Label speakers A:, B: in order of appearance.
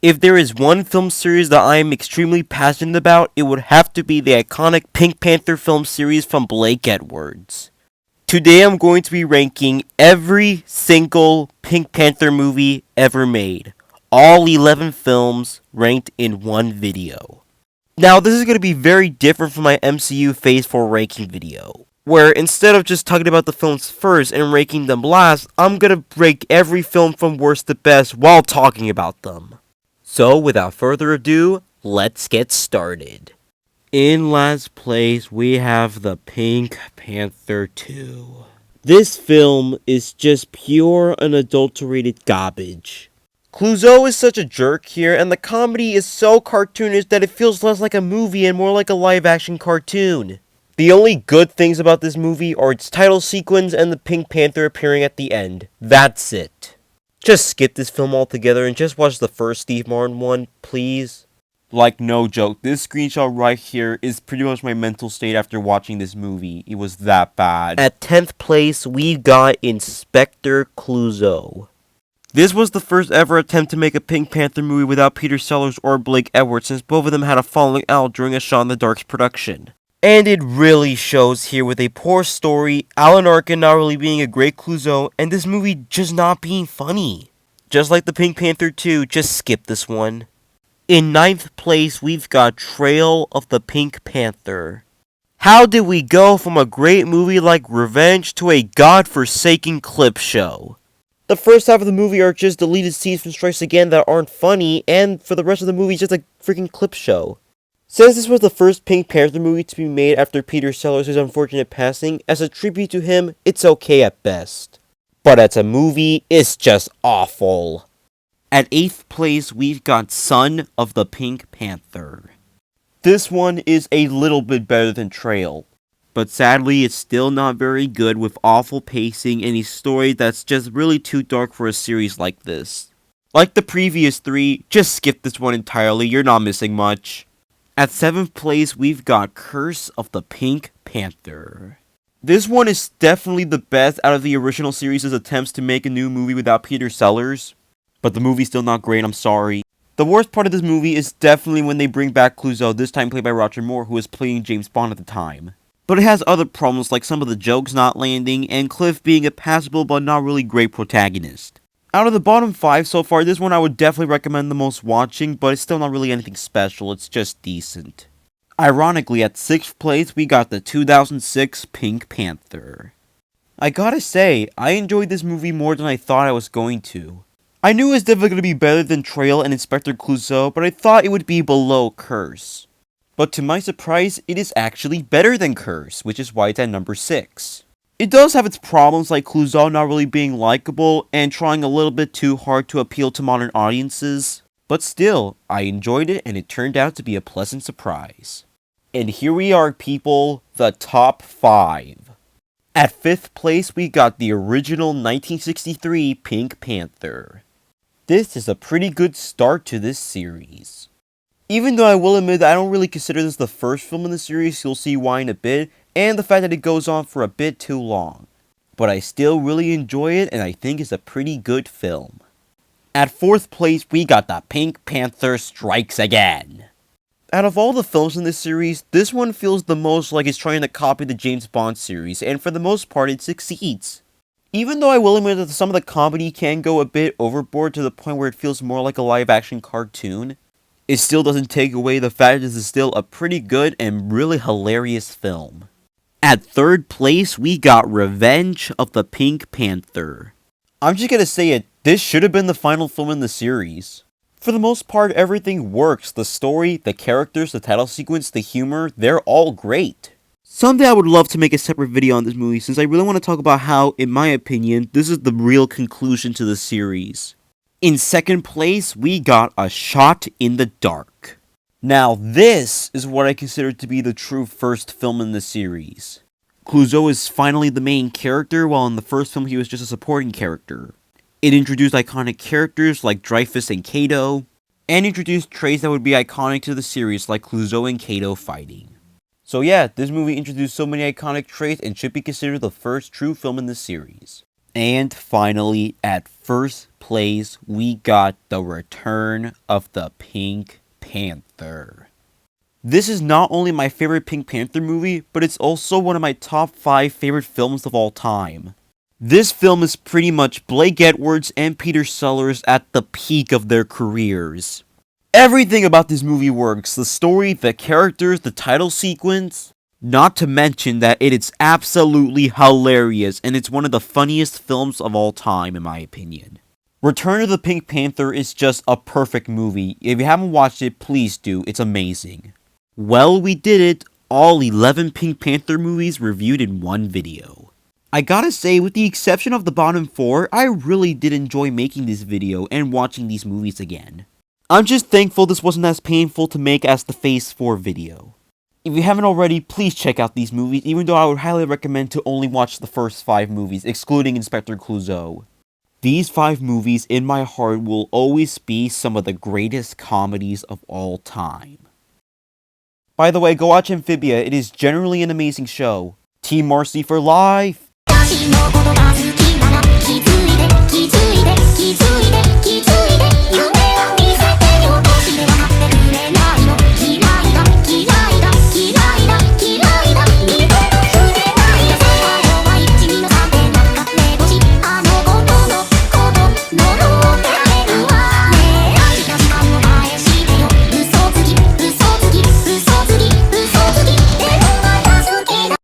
A: If there is one film series that I am extremely passionate about, it would have to be the iconic Pink Panther film series from Blake Edwards. Today I'm going to be ranking every single Pink Panther movie ever made. All 11 films ranked in one video. Now this is going to be very different from my MCU Phase 4 ranking video, where instead of just talking about the films first and ranking them last, I'm going to rank every film from worst to best while talking about them. So without further ado, let's get started. In last place, we have the Pink Panther 2. This film is just pure unadulterated garbage. Clouseau is such a jerk here, and the comedy is so cartoonish that it feels less like a movie and more like a live-action cartoon. The only good things about this movie are its title sequence and the Pink Panther appearing at the end. That's it. Just skip this film altogether and just watch the first Steve Martin one, please. Like, no joke, this screenshot right here is pretty much my mental state after watching this movie. It was that bad. At 10th place, we got Inspector Clouseau. This was the first ever attempt to make a Pink Panther movie without Peter Sellers or Blake Edwards, since both of them had a falling out during a Shot in the Dark's production. And it really shows here with a poor story, Alan Arkin not really being a great Clouseau, and this movie just not being funny. Just like the Pink Panther 2, just skip this one. In 9th place, we've got Trail of the Pink Panther. How did we go from a great movie like Revenge to a godforsaken clip show? The first half of the movie are just deleted scenes from Strikes Again that aren't funny, and for the rest of the movie, just a freaking clip show. Since this was the first Pink Panther movie to be made after Peter Sellers' unfortunate passing, as a tribute to him, it's okay at best. But as a movie, it's just awful. At 8th place, we've got Son of the Pink Panther. This one is a little bit better than Trail, but sadly it's still not very good with awful pacing and a story that's just really too dark for a series like this. Like the previous three, just skip this one entirely, you're not missing much. At 7th place, we've got Curse of the Pink Panther. This one is definitely the best out of the original series' attempts to make a new movie without Peter Sellers. But the movie's still not great, I'm sorry. The worst part of this movie is definitely when they bring back Clouseau, this time played by Roger Moore, who was playing James Bond at the time. But it has other problems like some of the jokes not landing, and Cliff being a passable but not really great protagonist. Out of the bottom 5 so far, this one I would definitely recommend the most watching, but it's still not really anything special, it's just decent. Ironically, at 6th place, we got the 2006 Pink Panther. I gotta say, I enjoyed this movie more than I thought I was going to. I knew it was definitely going to be better than Trail and Inspector Clouseau, but I thought it would be below Curse. But to my surprise, it is actually better than Curse, which is why it's at number 6. It does have its problems like Clouseau not really being likable and trying a little bit too hard to appeal to modern audiences, but still, I enjoyed it and it turned out to be a pleasant surprise. And here we are, people, the top 5. At 5th place, we got the original 1963 Pink Panther. This is a pretty good start to this series. Even though I will admit that I don't really consider this the first film in the series, you'll see why in a bit, and the fact that it goes on for a bit too long. But I still really enjoy it, and I think it's a pretty good film. At 4th place, we got the Pink Panther Strikes Again. Out of all the films in this series, this one feels the most like it's trying to copy the James Bond series, and for the most part it succeeds. Even though I will admit that some of the comedy can go a bit overboard to the point where it feels more like a live-action cartoon, it still doesn't take away the fact that this is still a pretty good and really hilarious film. At 3rd place, we got Revenge of the Pink Panther. I'm just gonna say it, this should have been the final film in the series. For the most part, everything works. The story, the characters, the title sequence, the humor, they're all great. Someday I would love to make a separate video on this movie, since I really want to talk about how, in my opinion, this is the real conclusion to the series. In 2nd place, we got A Shot in the Dark. Now this is what I consider to be the true first film in the series. Clouseau is finally the main character, while in the first film he was just a supporting character. It introduced iconic characters like Dreyfus and Kato, and introduced traits that would be iconic to the series like Clouseau and Kato fighting. So yeah, this movie introduced so many iconic traits and should be considered the first true film in the series. And finally, at first place, we got the return of the Pink Panther. This is not only my favorite Pink Panther movie, but it's also one of my top 5 favorite films of all time. This film is pretty much Blake Edwards and Peter Sellers at the peak of their careers. Everything about this movie works, the story, the characters, the title sequence. Not to mention that it is absolutely hilarious, and it's one of the funniest films of all time in my opinion. Return of the Pink Panther is just a perfect movie. If you haven't watched it, please do, it's amazing. Well, we did it, all 11 Pink Panther movies reviewed in one video. I gotta say, with the exception of the bottom 4, I really did enjoy making this video and watching these movies again. I'm just thankful this wasn't as painful to make as the Phase 4 video. If you haven't already, please check out these movies, even though I would highly recommend to only watch the first 5 movies, excluding Inspector Clouseau. These 5 movies, in my heart, will always be some of the greatest comedies of all time. By the way, go watch Amphibia, it is generally an amazing show. Team Marcy for life!